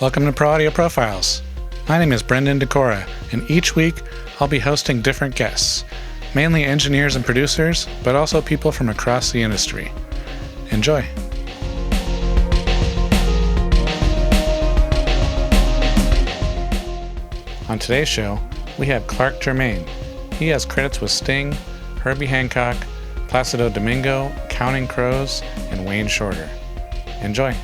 Welcome to Pro Audio Profiles. My name is Brendan Decora, and each week I'll be hosting different guests, mainly engineers and producers, but also people from across the industry. Enjoy. On today's show, we have Germain. He has credits with Sting, Herbie Hancock, Placido Domingo, Counting Crows, and Wayne Shorter. Enjoy.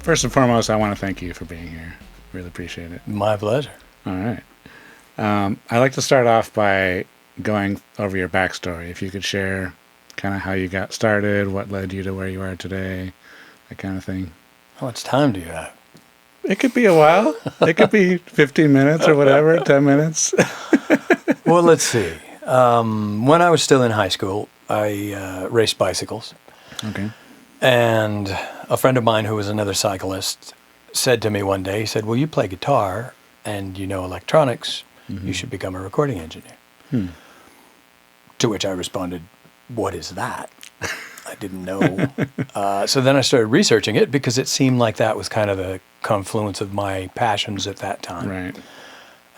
First and foremost, I want to thank you for being here. Really appreciate it. My pleasure. All right. I'd like to start off by going over your backstory. If you could share kind of how you got started, what led you to where you are today, that kind of thing. How much time do you have? It could be a while. It could be 15 minutes or whatever, 10 minutes. Well, let's see. When I was still in high school, I raced bicycles. Okay. And a friend of mine who was another cyclist said to me one day, he said, well, you play guitar and you know electronics. Mm-hmm. You should become a recording engineer. To which I responded, what is that? I didn't know. So then I started researching it because it seemed like that was kind of the confluence of my passions at that time. Right.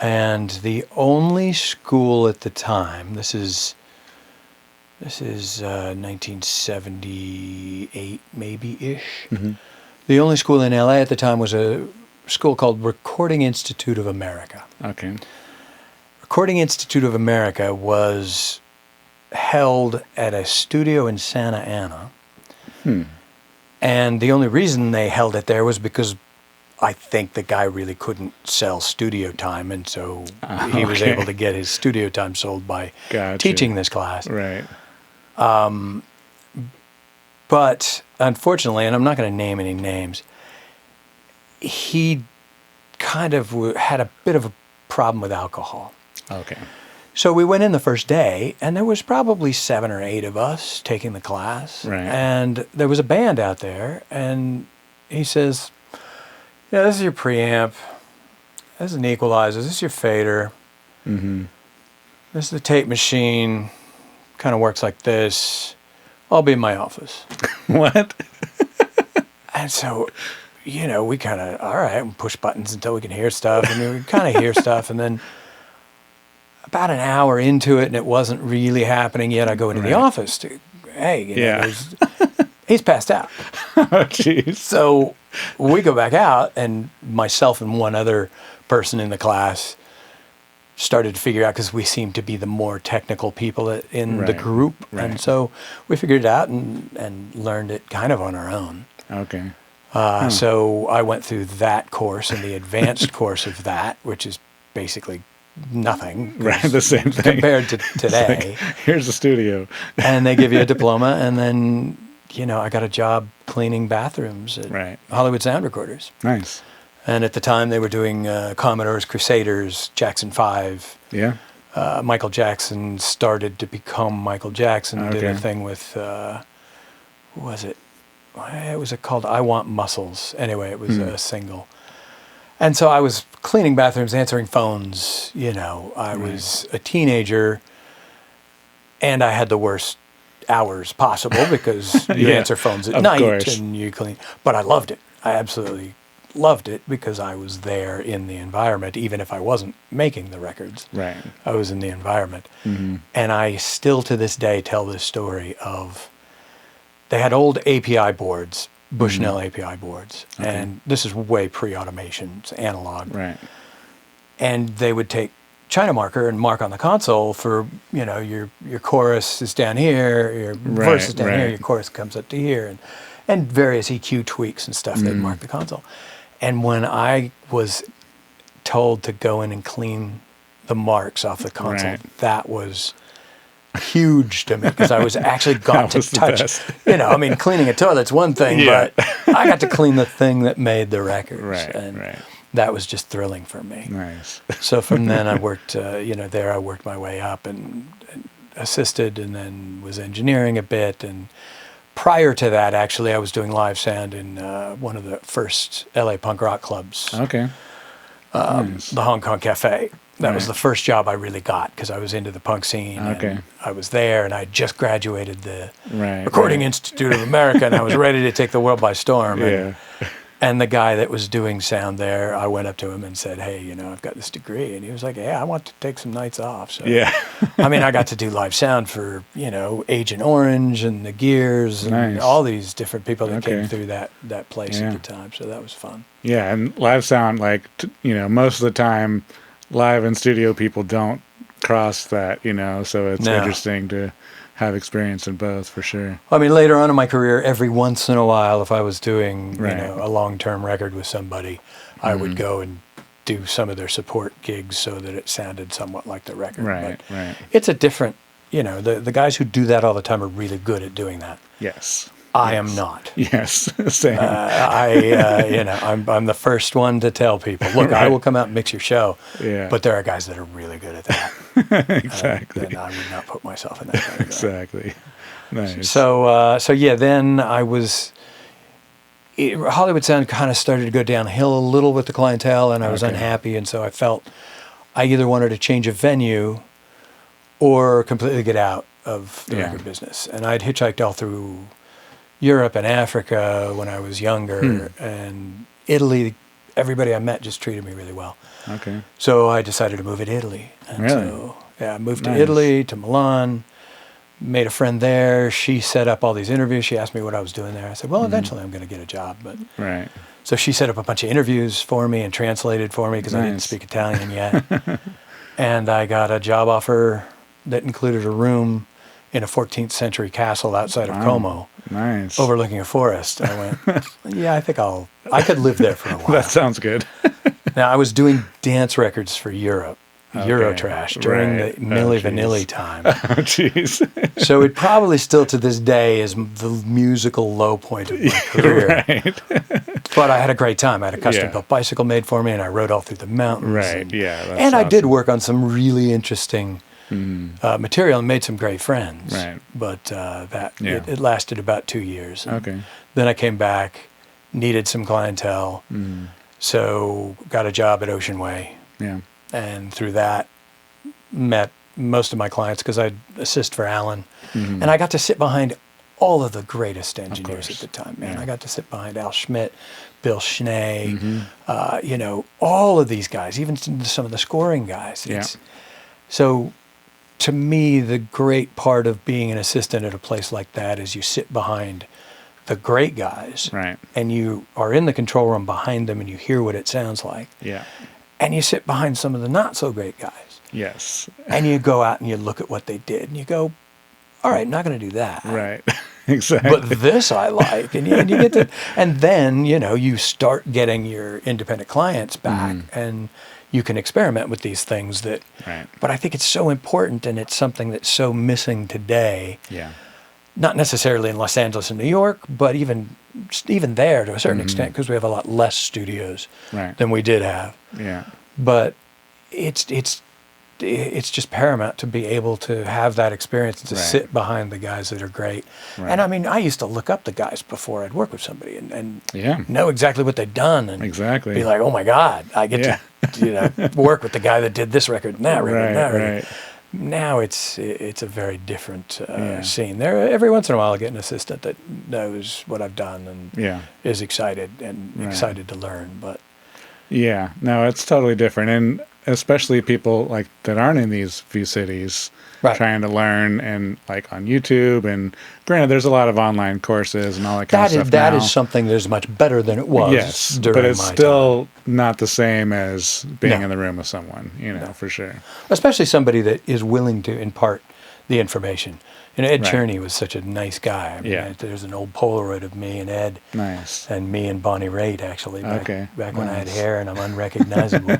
And the only school at the time, this is 1978 maybe-ish. Mm-hmm. The only school in LA at the time was a school called Recording Institute of America. Okay. Recording Institute of America was held at a studio in Santa Ana. And the only reason they held it there was because I think the guy really couldn't sell studio time, and so he was able to get his studio time sold by teaching this class. Right. But unfortunately, and I'm not going to name any names, he kind of had a bit of a problem with alcohol. Okay. So we went in the first day, and there was probably 7 or 8 of us taking the class. Right. And there was a band out there, and he says, yeah, this is your preamp, this is an equalizer, this is your fader, this is the tape machine, kind of works like this. I'll be in my office. What? And so, you know, we kind of, all right, we push buttons until we can hear stuff, and we kind of hear stuff, and then about an hour into it, and it wasn't really happening yet, I go into the office to, hey, you know, he's passed out. Oh, jeez. So we go back out, and myself and one other person in the class started to figure out, because we seemed to be the more technical people in the group. Right. And so we figured it out and learned it kind of on our own. Okay. So I went through that course and the advanced course of that, which is basically nothing. Right, the same thing. Compared to today. Like, here's the studio. And they give you a diploma, and then, you know, I got a job cleaning bathrooms at Hollywood Sound Recorders. Nice. And at the time, they were doing Commodores, Crusaders, Jackson 5. Yeah. Michael Jackson started to become Michael Jackson. Did a thing with, what was it? It was called I Want Muscles. Anyway, it was a single. And so I was cleaning bathrooms, answering phones. You know, I was a teenager, and I had the worst hours possible because you answer phones at night and you clean. But I loved it. I absolutely loved it because I was there in the environment, even if I wasn't making the records. Right. I was in the environment. Mm-hmm. And I still to this day tell this story of, they had old API boards, Bushnell API boards, and this is way pre-automation, it's analog. Right. And they would take China marker and mark on the console for, you know, your chorus is down here, your verse is down here, your chorus comes up to here, and various EQ tweaks and stuff, they'd mark the console. And when I was told to go in and clean the marks off the console, that was huge to me, because I was actually got to touch, you know, I mean, cleaning a toilet's one thing, but I got to clean the thing that made the records. That was just thrilling for me. Nice. So from then I worked, you know, there I worked my way up and assisted, and then was engineering a bit. And prior to that, actually, I was doing live sound in one of the first LA punk rock clubs. Okay. The Hancock Cafe. That was the first job I really got, because I was into the punk scene. And I was there, and I just graduated the Recording Institute of America, and I was ready to take the world by storm. And And the guy that was doing sound there, I went up to him and said, hey, you know, I've got this degree. And he was like, yeah, I want to take some nights off. So, Yeah. I mean, I got to do live sound for, you know, Agent Orange and the Gears and all these different people that came through that place at the time. So that was fun. Yeah, and live sound, like, you know, most of the time, live and studio people don't cross that, you know, so it's interesting to have experience in both, for sure. I mean, later on in my career, every once in a while, if I was doing, you know, a long-term record with somebody, I would go and do some of their support gigs so that it sounded somewhat like the record. Right. It's a different, you know, the guys who do that all the time are really good at doing that. Yes. I am not. Yes, same. You know, I'm the first one to tell people, look, I will come out and mix your show, but there are guys that are really good at that. Exactly. And I would not put myself in that category. Exactly. Nice. So yeah, then Hollywood Sound kind of started to go downhill a little with the clientele, and I was unhappy, and so I felt I either wanted to change a venue or completely get out of the record business. And I'd hitchhiked all through Europe and Africa when I was younger, and Italy. Everybody I met just treated me really well. Okay. So I decided to move to Italy. And really? So, I moved to Italy, to Milan, made a friend there. She set up all these interviews. She asked me what I was doing there. I said, well, eventually I'm going to get a job. But so she set up a bunch of interviews for me and translated for me because I didn't speak Italian yet. And I got a job offer that included a room in a 14th century castle outside of Como. Nice. Overlooking a forest. I went, yeah, I think I could live there for a while. That sounds good. Now, I was doing dance records for Europe, Eurotrash, during the Milli Vanilli time. Oh, jeez. So it probably still to this day is the musical low point of my career. But I had a great time. I had a custom-built bicycle made for me, and I rode all through the mountains. And I did work on some really interesting material and made some great friends. But it lasted about 2 years. Then I came back, needed some clientele, so got a job at Ocean Way. And through that, met most of my clients because I'd assist for Alan. And I got to sit behind all of the greatest engineers at the time, man. I got to sit behind Al Schmidt, Bill Schnee, you know, all of these guys, even some of the scoring guys. So to me, the great part of being an assistant at a place like that is you sit behind the great guys, and you are in the control room behind them, and you hear what it sounds like. And you sit behind some of the not so great guys. And you go out and you look at what they did, and you go, all right, not going to do that. Exactly. But this I like, and you get to, and then, you know, you start getting your independent clients back, and you can experiment with these things that, but I think it's so important, and it's something that's so missing today. Not necessarily in Los Angeles and New York, but even there to a certain extent, because we have a lot less studios than we did have. But it's just paramount to be able to have that experience, to sit behind the guys that are great. And I mean, I used to look up the guys before I'd work with somebody and know exactly what they'd done and be like, oh my God, I get to, you know, work with the guy that did this record and that record and that record. Now it's a very different scene. There, every once in a while, I get an assistant that knows what I've done and is excited to learn. But no, it's totally different, and especially people like that aren't in these few cities trying to learn, and like on YouTube. And granted, there's a lot of online courses and all that kind of stuff. That is something that is much better than it was. During but it's my still not the same as being in the room with someone, you know, for sure. Especially somebody that is willing to impart the information. You know, Ed Cherney was such a nice guy. I mean, there's an old Polaroid of me and Ed. And me and Bonnie Raitt, actually, back when I had hair and I'm unrecognizable.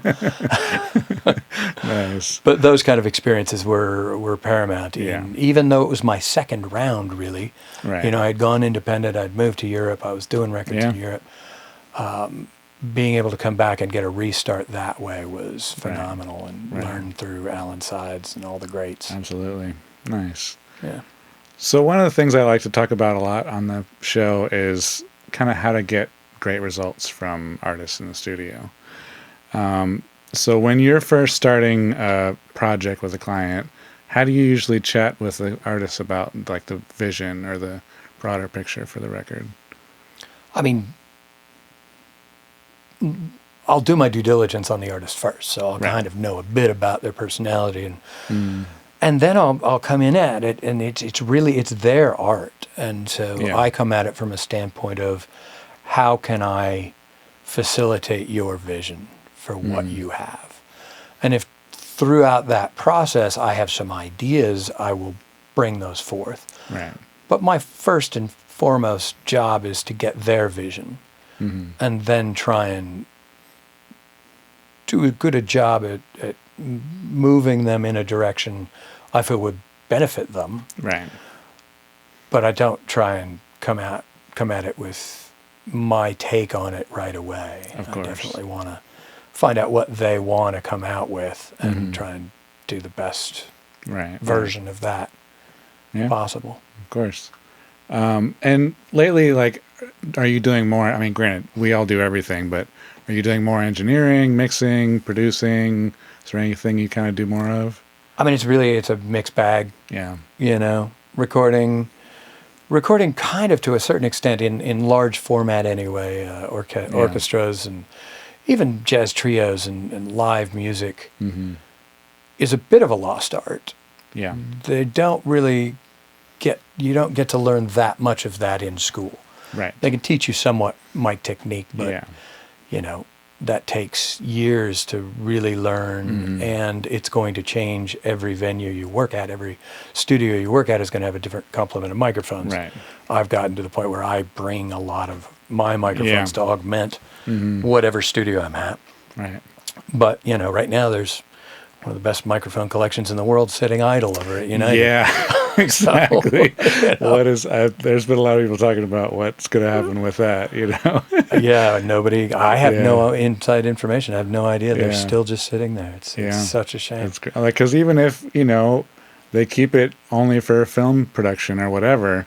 But those kind of experiences were paramount. And even though it was my second round, really, you know, I'd gone independent, I'd moved to Europe, I was doing records in Europe. Being able to come back and get a restart that way was phenomenal, and learn through Alan Sides and all the greats. Absolutely. Nice. So one of the things I like to talk about a lot on the show is kind of how to get great results from artists in the studio. So when you're first starting a project with a client, how do you usually chat with the artist about like the vision or the broader picture for the record? I mean, I'll do my due diligence on the artist first, so I'll kind of know a bit about their personality, and then I'll come in at it, and it's their art, and so I come at it from a standpoint of how can I facilitate your vision for what you have, and if throughout that process I have some ideas, I will bring those forth. Right. But my first and foremost job is to get their vision, and then try and do as good a job at moving them in a direction I feel would benefit them. Right. But I don't try and come at it with my take on it right away. Of course. I definitely want to find out what they want to come out with and try and do the best version of that possible. Of course. And lately, like, are you doing more? I mean, granted, we all do everything, but are you doing more engineering, mixing, producing? Is there anything you kind of do more of? I mean, it's a mixed bag. Yeah. You know, recording kind of to a certain extent in large format anyway, orchestras and even jazz trios and live music is a bit of a lost art. Yeah. They don't really you don't get to learn that much of that in school. Right. They can teach you somewhat mic technique, but you know, that takes years to really learn, and it's going to change every venue you work at. Every studio you work at is going to have a different complement of microphones. Right. I've gotten to the point where I bring a lot of my microphones to augment whatever studio I'm at. Right. But, you know, right now there's one of the best microphone collections in the world sitting idle over at United. Yeah. Exactly. So, you know. There's been a lot of people talking about what's going to happen with that, you know? I have no inside information. I have no idea. They're still just sitting there. It's such a shame. It's great. Like, because even if, you know, they keep it only for film production or whatever,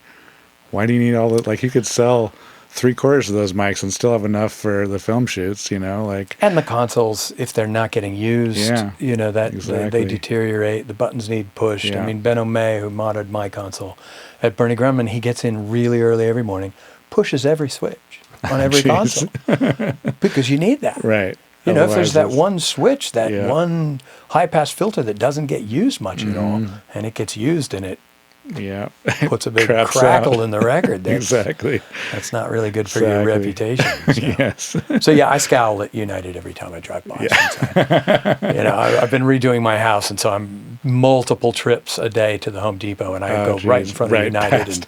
why do you need all that? Like, you could sell 3/4 of those mics and still have enough for the film shoots, you know, like. And the consoles, if they're not getting used, you know, that they deteriorate. The buttons need pushed. Yeah. I mean, Ben O'May, who modded my console at Bernie Grumman, he gets in really early every morning, pushes every switch on every console because you need that. Right. You know, if there's that one switch, that one high-pass filter that doesn't get used much at all, and it gets used and it puts a big crackle in the record. Exactly. That's not really good for your reputation. So. Yes. So I scowl at United every time I drive by. You know, I've been redoing my house, and so I'm multiple trips a day to the Home Depot, and I go right in front of United.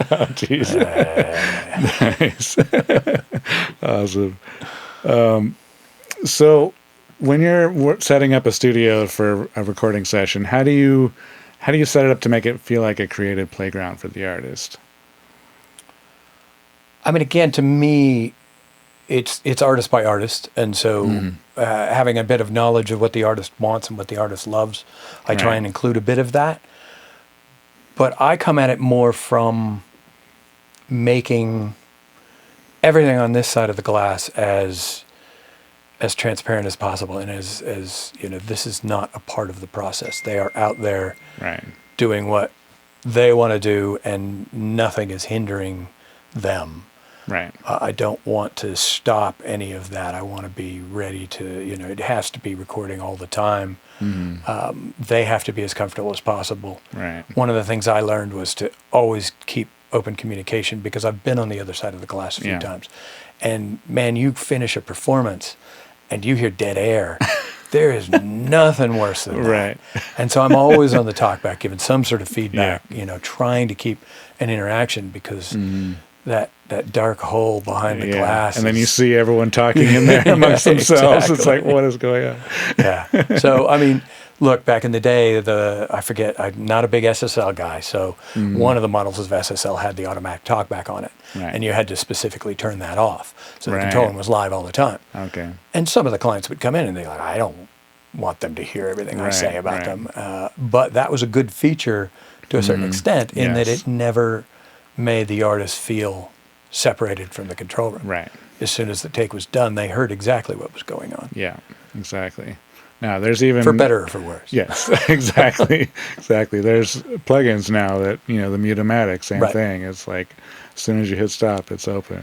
Nice. Awesome. So when you're setting up a studio for a recording session, how do you set it up to make it feel like a creative playground for the artist? I mean, again, to me, it's artist by artist, and so having a bit of knowledge of what the artist wants and what the artist loves, I try and include a bit of that. But I come at it more from making everything on this side of the glass as transparent as possible, and as you know, this is not a part of the process. They are out there doing what they want to do, and nothing is hindering them. Right. I don't want to stop any of that. I want to be ready to, you know, it has to be recording all the time. They have to be as comfortable as possible. Right. One of the things I learned was to always keep open communication, because I've been on the other side of the glass a few times. And man, you finish a performance and you hear dead air. There is nothing worse than that. Right. And so I'm always on the talkback, giving some sort of feedback, you know, trying to keep an interaction, because that dark hole behind the glass. And then you see everyone talking in there amongst themselves. Exactly. It's like, what is going on? Yeah. So, I mean, look, back in the day, I'm not a big SSL guy, so one of the models of SSL had the automatic talkback on it, and you had to specifically turn that off, so the controlling was live all the time. Okay. And some of the clients would come in and they're like, I don't want them to hear everything I say about them. But that was a good feature to a certain extent, in that it never made the artist feel separated from the control room. Right. As soon as the take was done, they heard exactly what was going on. Yeah, exactly. Now, there's even... For better or for worse. Yes, exactly. Exactly. There's plugins now that, the Mute-O-Matic, same thing. It's like, as soon as you hit stop, it's open,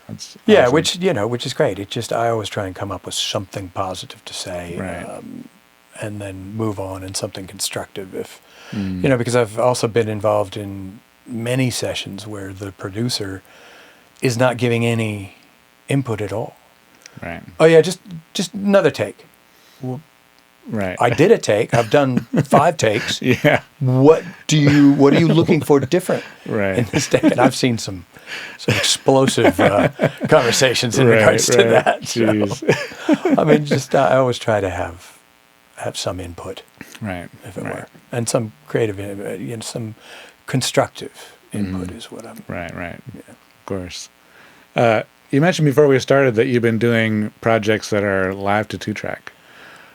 It's awesome. which is great. It just, I always try and come up with something positive to say. Right. And then move on and something constructive because I've also been involved in many sessions where the producer is not giving any input at all. Right. Oh yeah, just another take. Well, right. I did a take. I've done 5 takes. Yeah. What are you looking for different in Right. this take? And I've seen some explosive conversations in regards to that. So, I mean, I always try to have some input, right, if it were, and some creative, some constructive input is what I'm. Right. Yeah. Of course. You mentioned before we started that you've been doing projects that are live to 2-track.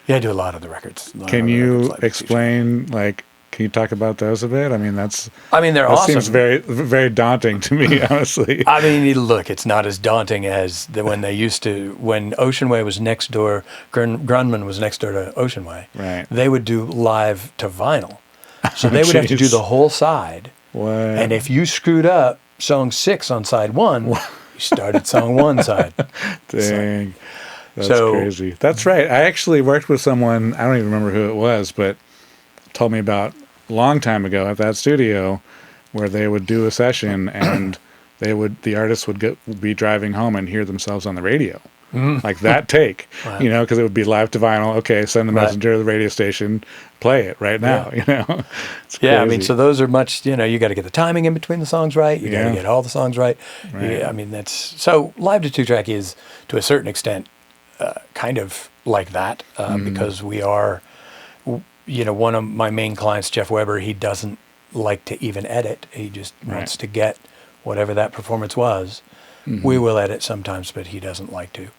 Yeah, I do a lot of the records. Can you explain, can you talk about those a bit? I mean, they're awesome. That seems very, very daunting to me, honestly. I mean, look, it's not as daunting as when Ocean Way was next door, Grunman was next door to Ocean Way. Right. They would do live to vinyl. So they would have to do the whole side. What? And if you screwed up song 6 on side 1, you started song 1 side. Dang. That's crazy. That's right. I actually worked with someone, I don't even remember who it was, but told me about a long time ago at that studio where they would do a session and the artists would be driving home and hear themselves on the radio. Like that take, Wow. Because it would be live to vinyl. Okay, send the messenger to the radio station, play it right now, It's crazy. I mean, so those are much, you got to get the timing in between the songs right. You got to get all the songs right. Right. Yeah, I mean, so live to 2-track is, to a certain extent, kind of like that because we are, one of my main clients, Jeff Weber, he doesn't like to even edit. He just wants to get whatever that performance was. We will edit sometimes, but he doesn't like to.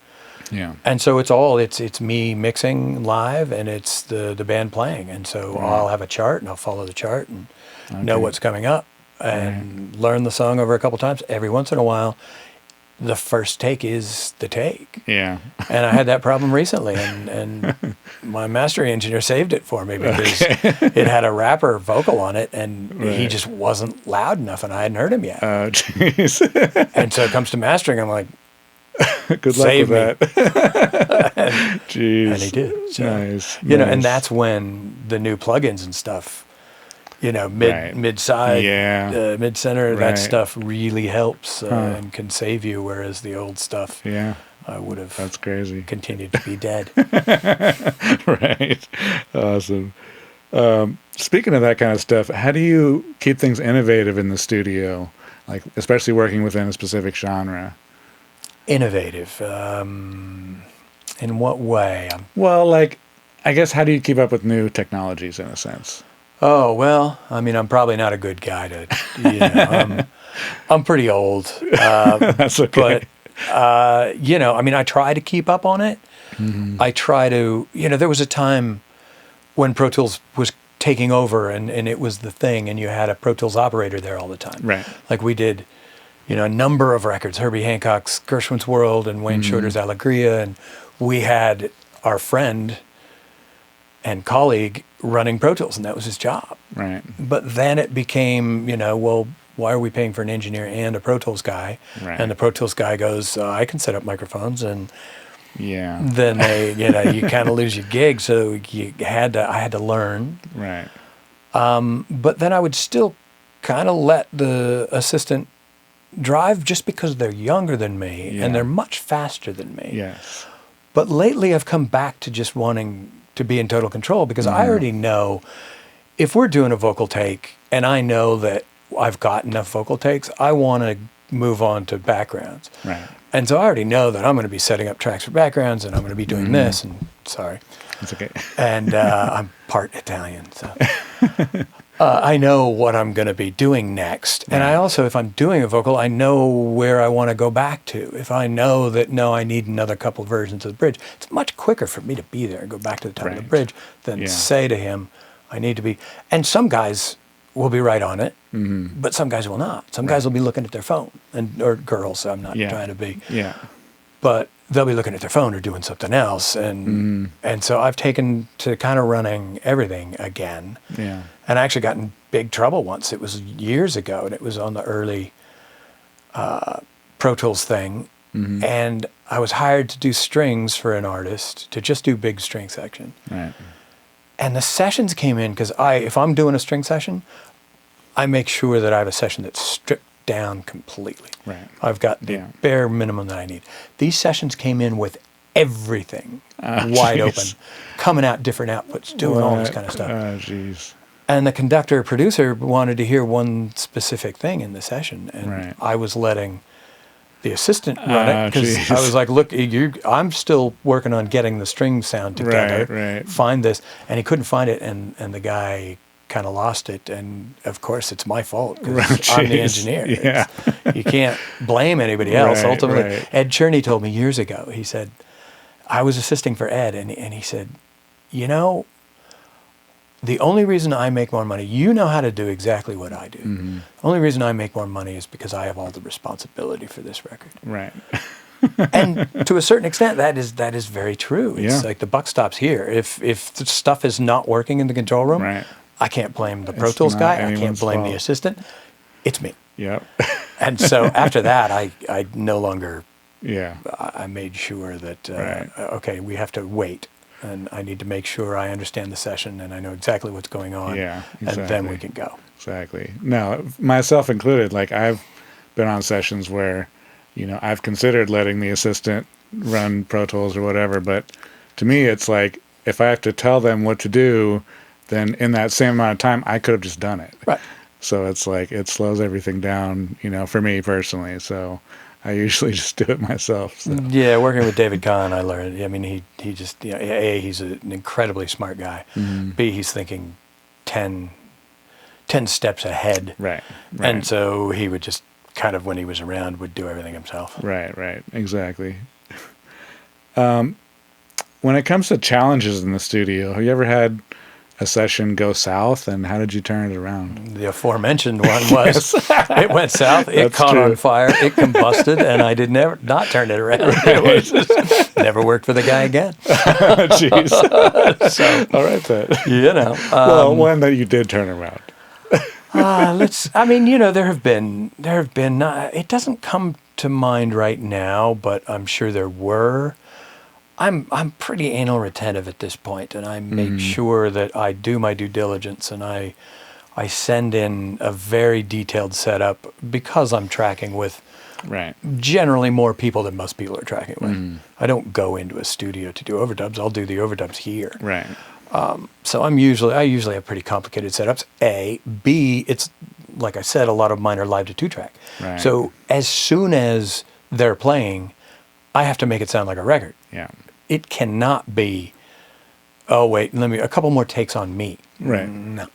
Yeah. And so it's me mixing live and it's the band playing. And so I'll have a chart and I'll follow the chart and know what's coming up and learn the song over a couple times. Every once in a while, the first take is the take. Yeah. And I had that problem recently, and my mastering engineer saved it for me because it had a rapper vocal on it, and he just wasn't loud enough, and I hadn't heard him yet. Oh, jeez. And so it comes to mastering, I'm like, good luck with that. Jeez. And he did. So, nice. and that's when the new plugins and stuff, mid-side, mid-center, that stuff really helps and can save you, whereas the old stuff, I would have that's crazy. continued to be dead. Right. Awesome. Speaking of that kind of stuff, how do you keep things innovative in the studio, like especially working within a specific genre? Innovative? In what way? Well, I guess how do you keep up with new technologies in a sense? Oh, well, I mean, I'm probably not a good guy to, I'm pretty old. That's okay. But, I mean, I try to keep up on it. I try to, there was a time when Pro Tools was taking over and it was the thing and you had a Pro Tools operator there all the time. Right. Like we did, a number of records, Herbie Hancock's Gershwin's World and Wayne Shorter's Allegria, and we had our friend and colleague running Pro Tools, and that was his job. Right. But then it became, well, why are we paying for an engineer and a Pro Tools guy? Right. And the Pro Tools guy goes, I can set up microphones, and then they, you kind of lose your gig. So I had to learn. Right. But then I would still kind of let the assistant drive just because they're younger than me and they're much faster than me. Yes. But lately I've come back to just wanting to be in total control because I already know if we're doing a vocal take and I know that I've got enough vocal takes, I want to move on to backgrounds. Right. And so I already know that I'm going to be setting up tracks for backgrounds and I'm going to be doing this and sorry. It's okay. And I'm part Italian, so I know what I'm going to be doing next. And I also, if I'm doing a vocal, I know where I want to go back to. If I know that, no, I need another couple versions of the bridge, it's much quicker for me to be there and go back to the top of the bridge than say to him, I need to be. And some guys will be right on it, but some guys will not. Some guys will be looking at their phone, or girls, so I'm not trying to be. Yeah. But they'll be looking at their phone or doing something else. And so I've taken to kind of running everything again. Yeah. And I actually got in big trouble once. It was years ago, and it was on the early Pro Tools thing. And I was hired to do strings for an artist, to just do big string section. Right. And the sessions came in, because if I'm doing a string session, I make sure that I have a session that's stripped down completely. Right. I've got the bare minimum that I need. These sessions came in with everything wide open, coming out different outputs, doing all this kind of stuff. Oh, jeez. And the conductor producer wanted to hear one specific thing in the session, and I was letting the assistant run it, because I was like, look, I'm still working on getting the string sound together. Right. Find this. And he couldn't find it, and the guy kind of lost it. And of course, it's my fault, because I'm the engineer. Yeah. You can't blame anybody else. Ultimately, Right. Ed Cherney told me years ago, he said, I was assisting for Ed, and he said, the only reason I make more money, you know how to do exactly what I do. The only reason I make more money is because I have all the responsibility for this record. Right. And to a certain extent, that is very true. It's like the buck stops here. If the stuff is not working in the control room, I can't blame the Pro Tools guy. I can't blame the assistant. It's me. Yep. And so after that, I no longer. Yeah. I made sure that okay, we have to wait. And I need to make sure I understand the session and I know exactly what's going on. Yeah, exactly. And then we can go. Exactly. No, myself included, like I've been on sessions where, I've considered letting the assistant run Pro Tools or whatever, but to me it's like, if I have to tell them what to do, then in that same amount of time, I could have just done it. Right. So it's like, it slows everything down, for me personally. So I usually just do it myself. So. Yeah, working with David Kahn, I learned. I mean, he just, A, he's an incredibly smart guy. B, he's thinking 10 steps ahead. Right. And so he would just kind of, when he was around, would do everything himself. Right. Exactly. When it comes to challenges in the studio, have you ever had a session go south, and how did you turn it around? The aforementioned one was, it went south, it caught on fire, it combusted, and I did not turn it around. It was just, never worked for the guy again. Jeez. So, all right then. Well, one that you did turn around. there have been, it doesn't come to mind right now, but I'm sure there were. I'm pretty anal retentive at this point, and I make sure that I do my due diligence, and I send in a very detailed setup, because I'm tracking with generally more people than most people are tracking with. I don't go into a studio to do overdubs. I'll do the overdubs here. Right. So I usually have pretty complicated setups. A, B, it's like I said, a lot of mine are live to 2-track. Right. So as soon as they're playing, I have to make it sound like a record. Yeah. It cannot be, oh, wait, a couple more takes on me. Right. No.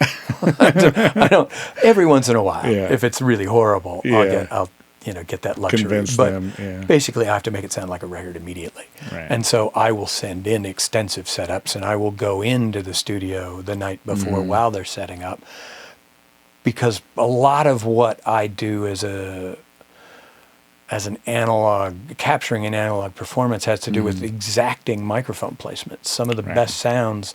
I don't, every once in a while, if it's really horrible, I'll get that luxury. Convince them, basically I have to make it sound like a record immediately. Right. And so I will send in extensive setups, and I will go into the studio the night before while they're setting up, because a lot of what I do as an analog, capturing an analog performance has to do with exacting microphone placement. Some of the best sounds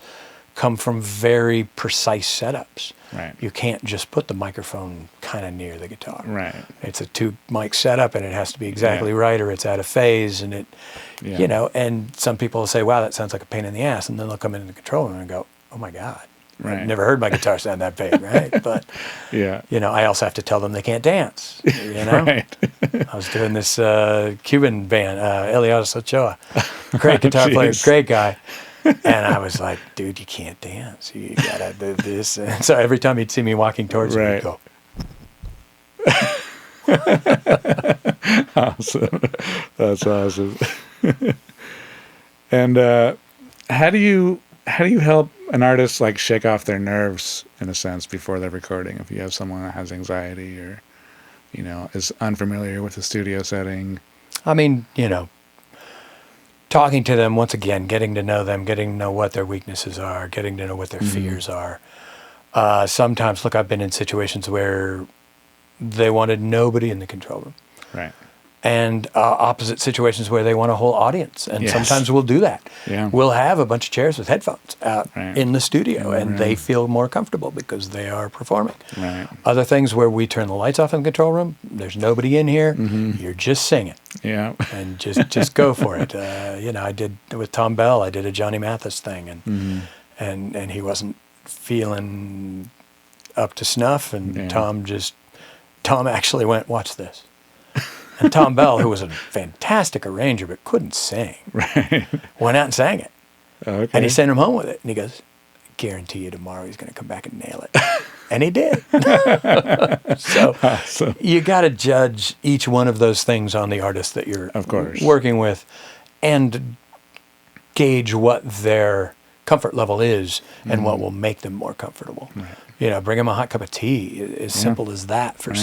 come from very precise setups. Right. You can't just put the microphone kind of near the guitar. Right. It's a 2-mic setup, and it has to be exactly right, or it's out of phase, and and some people will say, wow, that sounds like a pain in the ass, and then they'll come into the control room and go, oh my God. Right. I've never heard my guitar sound that big, right? But, I also have to tell them they can't dance, Right. I was doing this Cuban band, Elias Ochoa, great guitar player, great guy. And I was like, dude, you can't dance. You got to do this. And so every time he'd see me walking towards me, he'd go. Awesome. That's awesome. And how do you help an artist like shake off their nerves, in a sense, before they're recording? If you have someone that has anxiety or, is unfamiliar with the studio setting. I mean, talking to them, once again, getting to know them, getting to know what their weaknesses are, getting to know what their fears are. Sometimes, look, I've been in situations where they wanted nobody in the control room. Right. and opposite situations where they want a whole audience. And Yes. sometimes we'll do that. Yeah. We'll have a bunch of chairs with headphones out Right. in the studio, and Right. they feel more comfortable because they are performing. Right. Other things where we turn the lights off in the control room, there's nobody in here, Mm-hmm. you're just singing. Yeah. And just go for it. I did with Tom Bell. I did a Johnny Mathis thing, and Mm-hmm. and he wasn't feeling up to snuff. And Yeah. Tom actually went, "Watch this." And Tom Bell, who was a fantastic arranger but couldn't sing, Right. went out and sang it. Okay. And he sent him home with it. And he goes, "Guarantee you tomorrow he's going to come back and nail it." And he did. So Awesome. you got to judge each one of those things on the artist that you're Of course. working with, and gauge what their comfort level is and what will make them more comfortable. Right. Bring them a hot cup of tea. As simple as that for Right.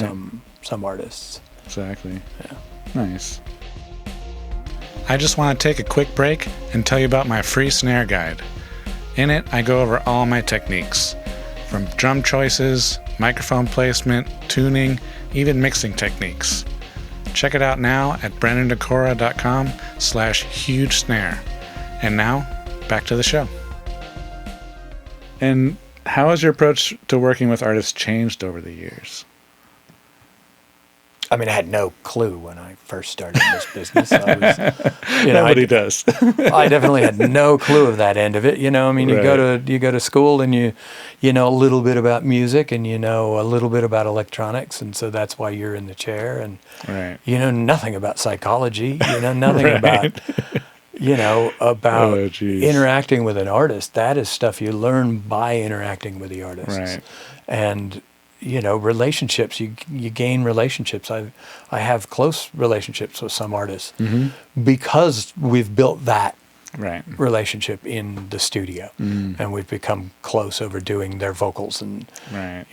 some artists. Exactly. Yeah. Nice. I just want to take a quick break and tell you about my free snare guide. In it, I go over all my techniques, from drum choices, microphone placement, tuning, even mixing techniques. Check it out now at brendandecora.com/huge snare. And now, back to the show. And how has your approach to working with artists changed over the years? I mean, I had no clue when I first started in this business. I was, Nobody does. I definitely had no clue of that end of it. I mean, you Right. go to school and you know a little bit about music and you know a little bit about electronics, and so that's why you're in the chair. And Right. you know nothing about psychology. You know nothing Right. about Oh, geez. interacting with an artist. That is stuff you learn by interacting with the artists. Right. And relationships. You gain relationships. I have close relationships with some artists because we've built that Right. relationship in the studio, and we've become close over doing their vocals, and Right.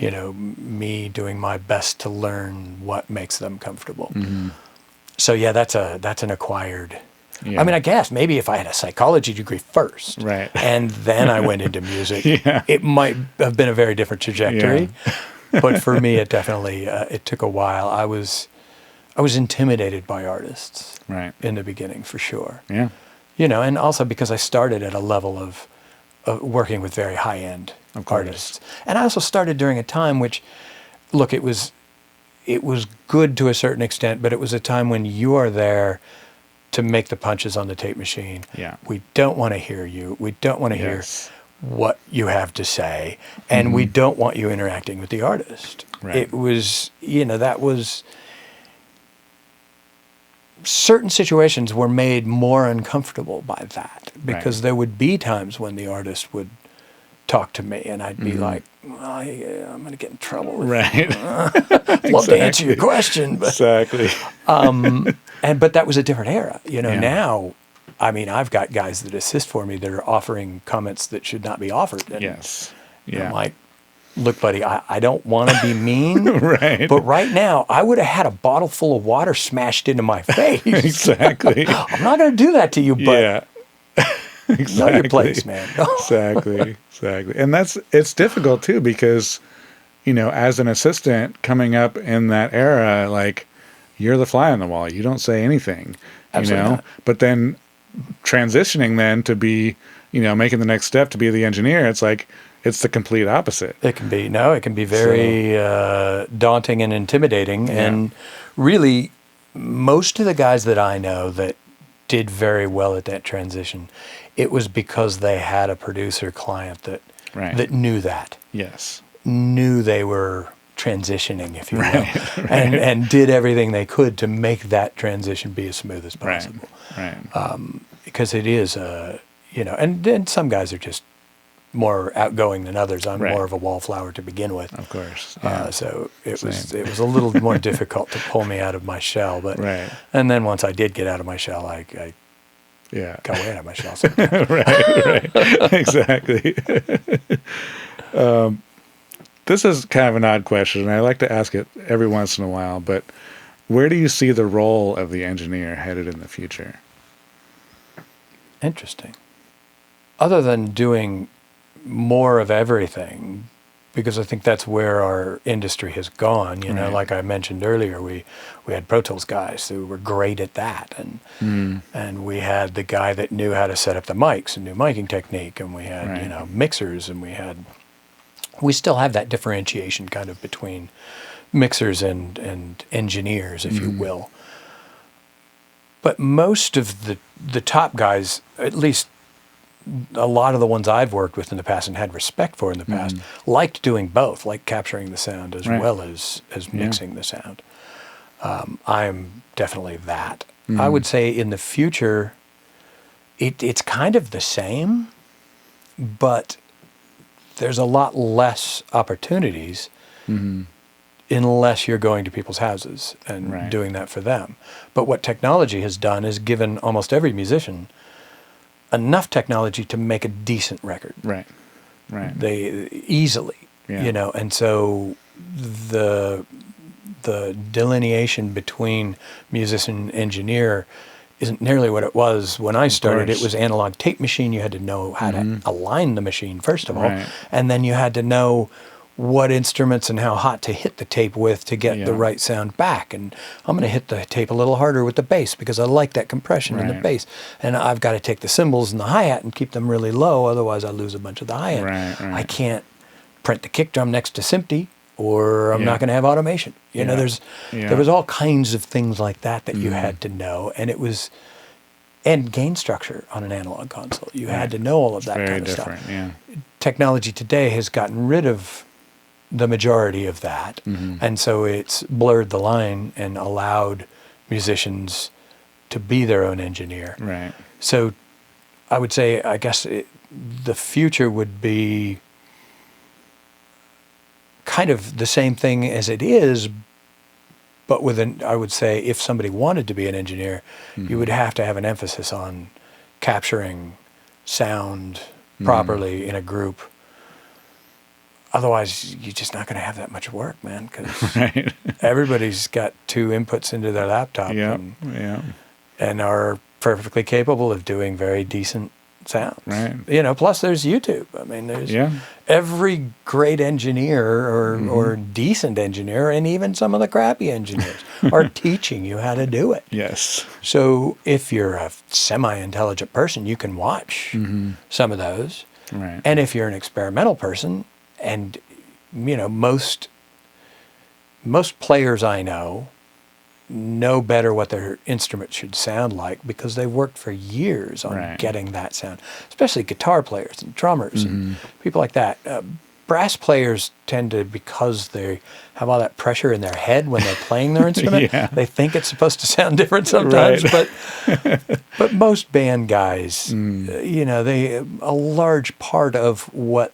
me doing my best to learn what makes them comfortable. So yeah, that's an acquired. Yeah. I mean, I guess maybe if I had a psychology degree first, Right. and then I went into music, Yeah. it might have been a very different trajectory. But for me, it definitely it took a while. I was intimidated by artists Right. in the beginning, for sure. Yeah. And also because I started at a level of working with very high-end Of course. artists, and I also started during a time which, look, it was good to a certain extent, but it was a time when you are there to make the punches on the tape machine. Yeah. We don't want to hear you. We don't want to hear Yes. what you have to say, and we don't want you interacting with the artist. Right. It was, that was, certain situations were made more uncomfortable by that, because there would be times when the artist would talk to me and I'd be like, I'm going to get in trouble. Right. I'd love to answer your question, but Exactly. but that was a different era. Yeah. Now, I mean, I've got guys that assist for me that are offering comments that should not be offered. And Yes. I'm Yeah. like, look, buddy, I don't want to be mean, Right. but right now I would have had a bottle full of water smashed into my face. Exactly. I'm not going to do that to you, but Yeah. Exactly. know your place, man. Exactly. And it's difficult too, because, as an assistant coming up in that era, like, you're the fly on the wall. You don't say anything, Absolutely not. But then transitioning then to be, making the next step to be the engineer, it's like, it's the complete opposite. It can be very daunting and intimidating. Yeah. And really, most of the guys that I know that did very well at that transition, it was because they had a producer client that Right. that knew that, Yes. knew they were transitioning, if you will, Right. and did everything they could to make that transition be as smooth as Right. possible. Right. Because it is and then some guys are just more outgoing than others. I'm Right. more of a wallflower to begin with. Of course. Yeah. So it Same. was a little more difficult to pull me out of my shell. But Right. and then once I did get out of my shell, I Yeah. got way out of my shell sometimes. Right. Exactly. This is kind of an odd question, and I like to ask it every once in a while, but where do you see the role of the engineer headed in the future? Interesting. Other than doing more of everything, because I think that's where our industry has gone. You know, like I mentioned earlier, we had Pro Tools guys who were great at that, and we had the guy that knew how to set up the mics and knew miking technique, and we had you know, mixers, and we still have that differentiation kind of between mixers and engineers, if you will. But most of the top guys, at least a lot of the ones I've worked with in the past and had respect for in the past, liked doing both, like capturing the sound as well as mixing the sound. I'm definitely that. I would say in the future, it's kind of the same, but there's a lot less opportunities unless you're going to people's houses and doing that for them. But what technology has done is given almost every musician enough technology to make a decent record. Right. They easily, you know, and so the delineation between musician and engineer isn't nearly what it was when I started. It was analog tape machine. You had to know how to align the machine, first of all, and then you had to know what instruments and how hot to hit the tape with to get the right sound back. And I'm going to hit the tape a little harder with the bass because I like that compression in the bass. And I've got to take the cymbals and the hi-hat and keep them really low, otherwise I lose a bunch of the hi-hat. I can't print the kick drum next to Simpty, or I'm not going to have automation. You know, there was all kinds of things like that you had to know, and it was, and gain structure on an analog console. You had to know all of that kind of stuff. Technology today has gotten rid of the majority of that, and so it's blurred the line and allowed musicians to be their own engineer. So I would say, I guess the future would be kind of the same thing as it is, but with I would say if somebody wanted to be an engineer, you would have to have an emphasis on capturing sound properly in a group. Otherwise, you're just not going to have that much work, man, because everybody's got two inputs into their laptop and are perfectly capable of doing very decent sounds. You know, plus there's YouTube. I mean, there's every great engineer or decent engineer, and even some of the crappy engineers are teaching you how to do it. So if you're a semi-intelligent person, you can watch some of those. And if you're an experimental person, and, you know, most players I know better what their instrument should sound like because they've worked for years on getting that sound, especially guitar players and drummers and people like that. Brass players tend to, because they have all that pressure in their head when they're playing their instrument, they think it's supposed to sound different sometimes. But most band guys, you know, a large part of what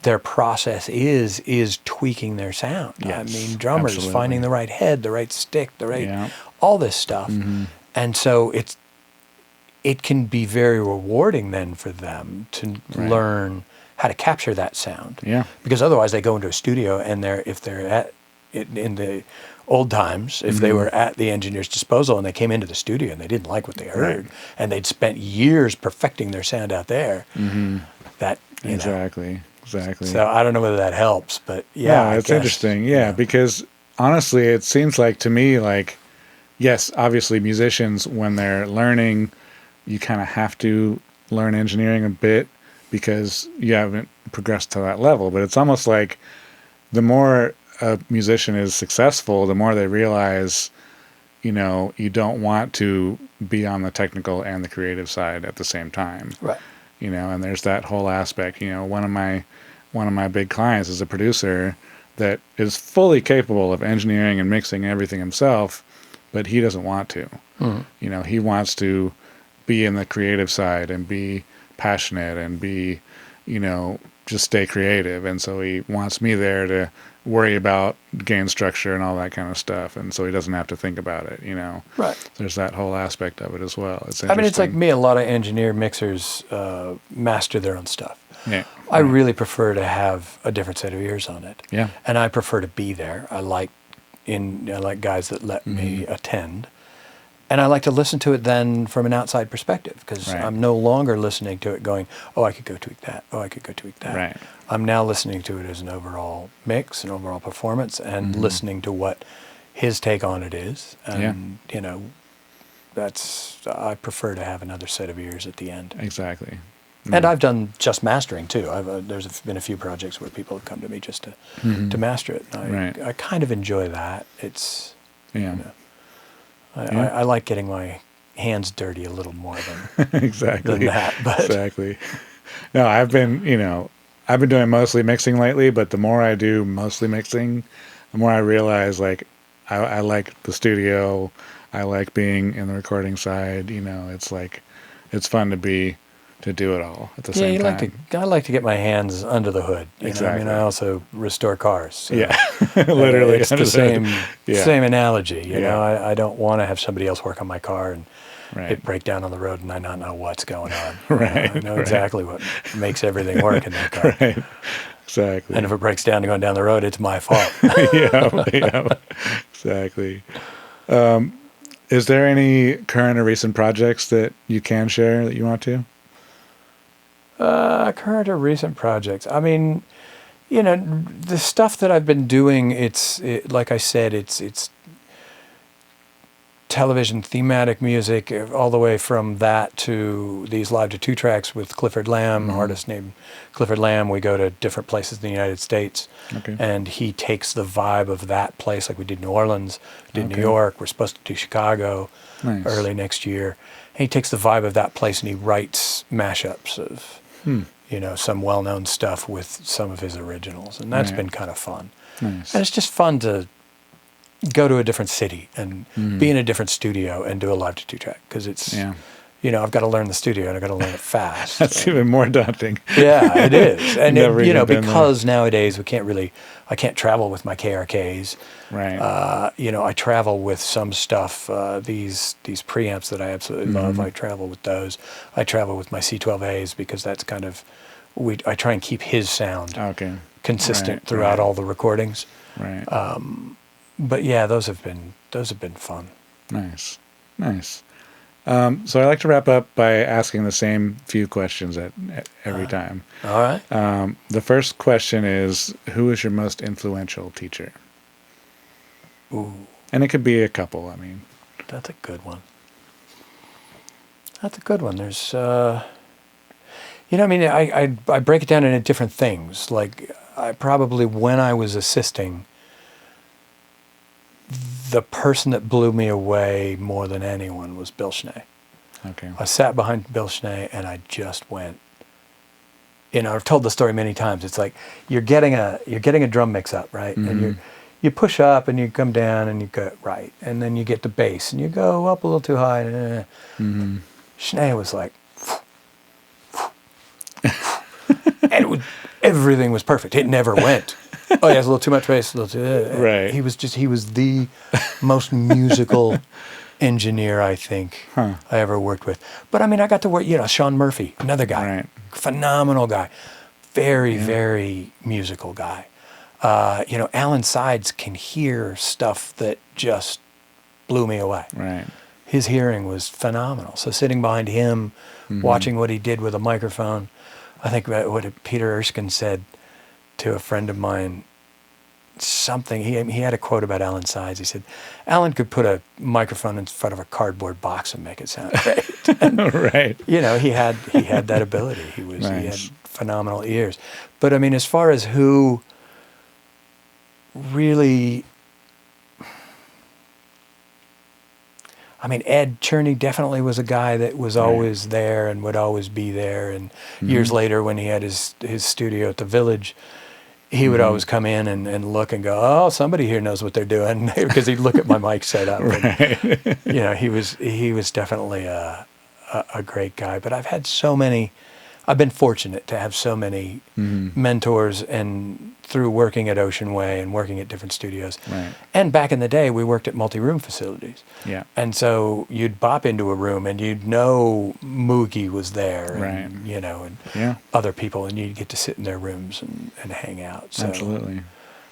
their process is tweaking their sound. I mean, drummers finding the right head, the right stick, the right all this stuff. And so it can be very rewarding then for them to learn how to capture that sound. Because otherwise they go into a studio and if they're at in the old times, if they were at the engineer's disposal and they came into the studio and they didn't like what they heard and they'd spent years perfecting their sound out there, that you know. So I don't know whether that helps, but it's interesting. Because honestly, it seems like to me, like, yes, obviously musicians, when they're learning, you kind of have to learn engineering a bit because you haven't progressed to that level. But it's almost like the more a musician is successful, the more they realize, you know, you don't want to be on the technical and the creative side at the same time. You know, and there's that whole aspect. You know, one of my big clients is a producer that is fully capable of engineering and mixing everything himself, but he doesn't want to. You know, he wants to be in the creative side and be passionate and be, you know, just stay creative. And so he wants me there to worry about gain structure and all that kind of stuff, and so he doesn't have to think about it, you know. There's that whole aspect of it as well. It's interesting. I mean, it's like me, a lot of engineer mixers master their own stuff. I really prefer to have a different set of ears on it. And I prefer to be there. I like guys that let me attend. And I like to listen to it then from an outside perspective, because I'm no longer listening to it going, oh, I could go tweak that. Oh, I could go tweak that. Right. I'm now listening to it as an overall mix, an overall performance, and listening to what his take on it is. And, you know, I prefer to have another set of ears at the end. Exactly. And I've done just mastering too. There's been a few projects where people have come to me just to master it. I kind of enjoy that. It's, you know, I like getting my hands dirty a little more than exactly than that. But exactly. No, I've been doing mostly mixing lately, but the more I do mostly mixing, the more I realize like I like the studio. I like being in the recording side. You know, it's like it's fun to do it all at the same time. I like to get my hands under the hood. Exactly. I mean, I also restore cars. So, literally, it's the same analogy. You know, I don't want to have somebody else work on my car and it break down on the road and I not know what's going on. I know exactly what makes everything work in that car. Right. Exactly. And if it breaks down going down the road, it's my fault. Exactly. Is there any current or recent projects that you can share that you want to? Current or recent projects. I mean, you know, the stuff that I've been doing, like I said, it's television thematic music, all the way from that to these Live to 2 tracks with Clifford Lamb, an artist named Clifford Lamb. We go to different places in the United States, and he takes the vibe of that place, like we did New Orleans, we did New York, we're supposed to do Chicago early next year. And he takes the vibe of that place and he writes mashups of, you know, some well-known stuff with some of his originals, and that's been kind of fun. And it's just fun to go to a different city and be in a different studio and do a Live to 2 track, because it's, you know, I've got to learn the studio and I've got to learn it fast. That's even more daunting. Yeah, it is. And you know, because nowadays I can't travel with my KRKs. Right. You know, I travel with some stuff, these preamps that I absolutely love. I travel with those. I travel with my C12As because that's kind of, I try and keep his sound consistent throughout all the recordings. Right. But yeah, those have been fun. Nice. So I like to wrap up by asking the same few questions at every time. All right. The first question is, who is your most influential teacher? Ooh. And it could be a couple, I mean. That's a good one. There's, you know, I mean, I break it down into different things. Like, I probably, when I was assisting, the person that blew me away more than anyone was Bill Schnee. Okay. I sat behind Bill Schnee and I just went, you know, I've told the story many times. It's like you're getting a drum mix up, right? And you push up and you come down and you go right, and then you get the bass and you go up a little too high. Schnee was like, and everything was perfect. It never went. Oh, yeah, it's a little too much bass. A little too, right. He was the most musical engineer I think I ever worked with. But I mean, I got to work, you know, Sean Murphy, another guy, phenomenal guy, very musical guy. You know, Alan Sides can hear stuff that just blew me away. Right. His hearing was phenomenal. So sitting behind him, watching what he did with a microphone, I think about what Peter Erskine said to a friend of mine, something, he had a quote about Alan Sides. He said, Alan could put a microphone in front of a cardboard box and make it sound great. And, right. You know, he had that ability. He had phenomenal ears. But I mean, as far as who really, I mean, Ed Cherney definitely was a guy that was always there and would always be there. And years later, when he had his studio at the Village, he would always come in and look and go, oh, somebody here knows what they're doing, because he'd look at my mic setup. And, you know, he was definitely a great guy. But I've been fortunate to have so many mentors, and through working at Ocean Way and working at different studios. Right. And back in the day, we worked at multi-room facilities. Yeah. And so you'd bop into a room and you'd know Moogie was there, and, you know, and other people, and you'd get to sit in their rooms and hang out. So absolutely.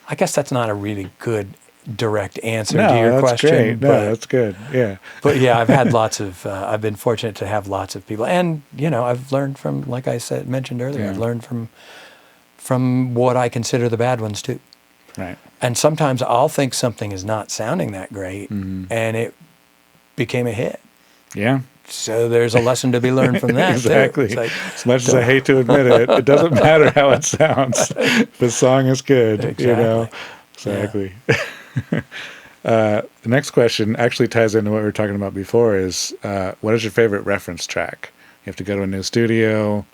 I guess that's not a really good direct answer to your question. Great. No, that's good. Yeah. But yeah, I've had I've been fortunate to have lots of people. And, I've learned from, like I mentioned earlier, I've learned from what I consider the bad ones too. Right. And sometimes I'll think something is not sounding that great, and it became a hit. Yeah. So there's a lesson to be learned from that. Exactly. Too. As much as I hate to admit it, it doesn't matter how it sounds. The song is good. Exactly. Exactly. Yeah. The next question actually ties into what we were talking about before is, what is your favorite reference track? You have to go to a new studio,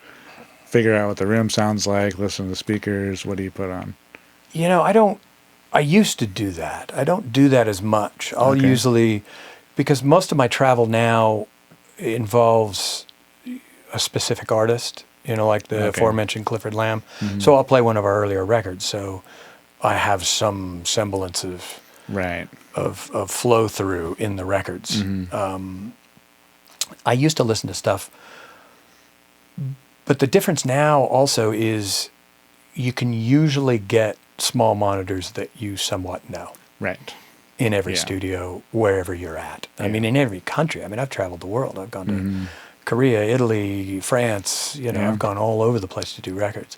figure out what the room sounds like, listen to the speakers. What do you put on? I used to do that. I don't do that as much. I'll usually, because most of my travel now involves a specific artist, like the aforementioned Clifford Lamb. Mm-hmm. So I'll play one of our earlier records. So I have some semblance of flow through in the records. Mm-hmm. I used to listen to stuff, but the difference now also is you can usually get small monitors that you somewhat know. Right. In every studio, wherever you're at. I mean, in every country. I mean, I've traveled the world. I've gone to Korea, Italy, France. I've gone all over the place to do records.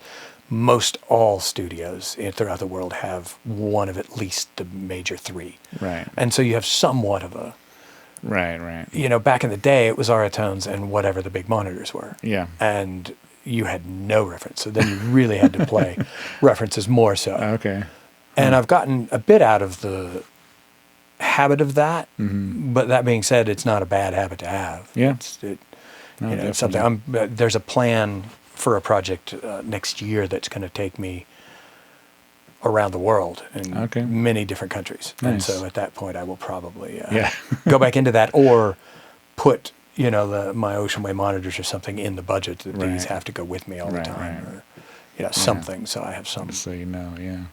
Most all studios throughout the world have one of at least the major three. Right. And so you have somewhat of a... Right. Back in the day, it was Aratones and whatever the big monitors were. Yeah. And you had no reference. So then you really had to play references more so. Okay. And I've gotten a bit out of the habit of that, but that being said, it's not a bad habit to have. Yeah, it's something. There's a plan for a project next year that's going to take me around the world in many different countries, and so at that point, I will probably go back into that or put my Ocean Way monitors or something in the budget that these have to go with me all the time. Or, something, so I have some. So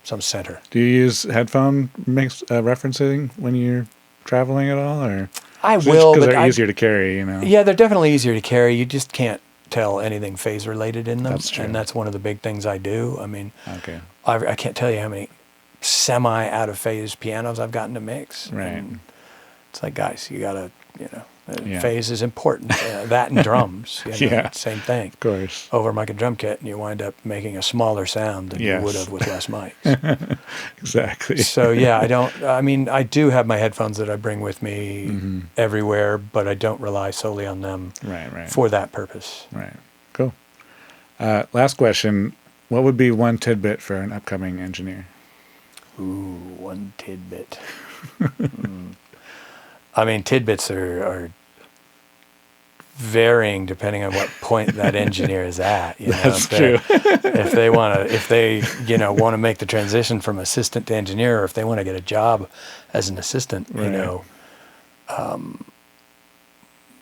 some center. Do you use headphone referencing when you're traveling at all, or? I will, because they're easier to carry, Yeah, they're definitely easier to carry. You just can't tell anything phase related in them. That's true. And that's one of the big things I do. I mean, I can't tell you how many semi out of phase pianos I've gotten to mix. Right. And it's like, guys, you gotta, phase is important. That and drums. Same thing. Of course. Over mic and drum kit, and you wind up making a smaller sound than you would have with less mics. Exactly. So I do have my headphones that I bring with me everywhere, but I don't rely solely on them for that purpose. Right. Cool. Last question. What would be one tidbit for an upcoming engineer? Ooh, one tidbit. I mean, tidbits are varying depending on what point that engineer is at. That's true. If they want to make the transition from assistant to engineer, or if they want to get a job as an assistant,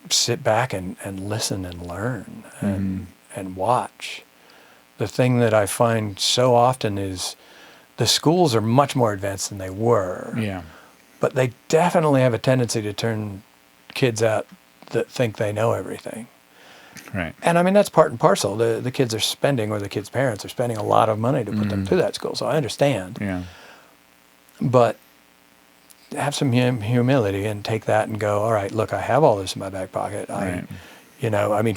sit back and listen and learn and watch. The thing that I find so often is the schools are much more advanced than they were. Yeah. But they definitely have a tendency to turn kids out that think they know everything. Right. And I mean, that's part and parcel. The kids are spending, or the kids' parents are spending a lot of money to put them through that school. So I understand. Yeah. But have some humility and take that and go, all right, look, I have all this in my back pocket.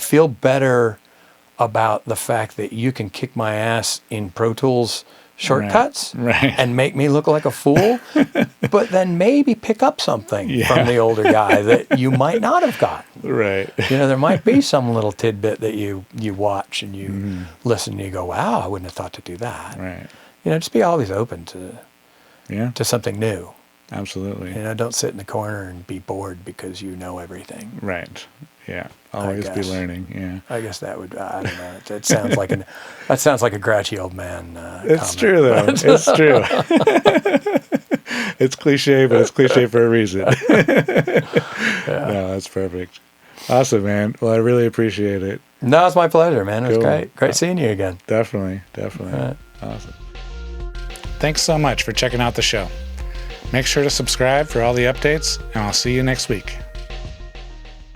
Feel better about the fact that you can kick my ass in Pro Tools shortcuts and make me look like a fool, but then maybe pick up something from the older guy that you might not have gotten. Right. There might be some little tidbit that you watch and you listen and you go, wow, I wouldn't have thought to do that. Right. Just be always open to something new. Absolutely. Don't sit in the corner and be bored because you know everything. Right. Yeah. Always be learning. Yeah. I guess that would. I don't know. It sounds like that sounds like a grouchy old man. It's comment. true though. It's true. It's cliche, but it's cliche for a reason. No, that's perfect. Awesome, man. Well, I really appreciate it. No, it's my pleasure, man. It was great. Great seeing you again. Definitely. Right. Awesome. Thanks so much for checking out the show. Make sure to subscribe for all the updates, and I'll see you next week.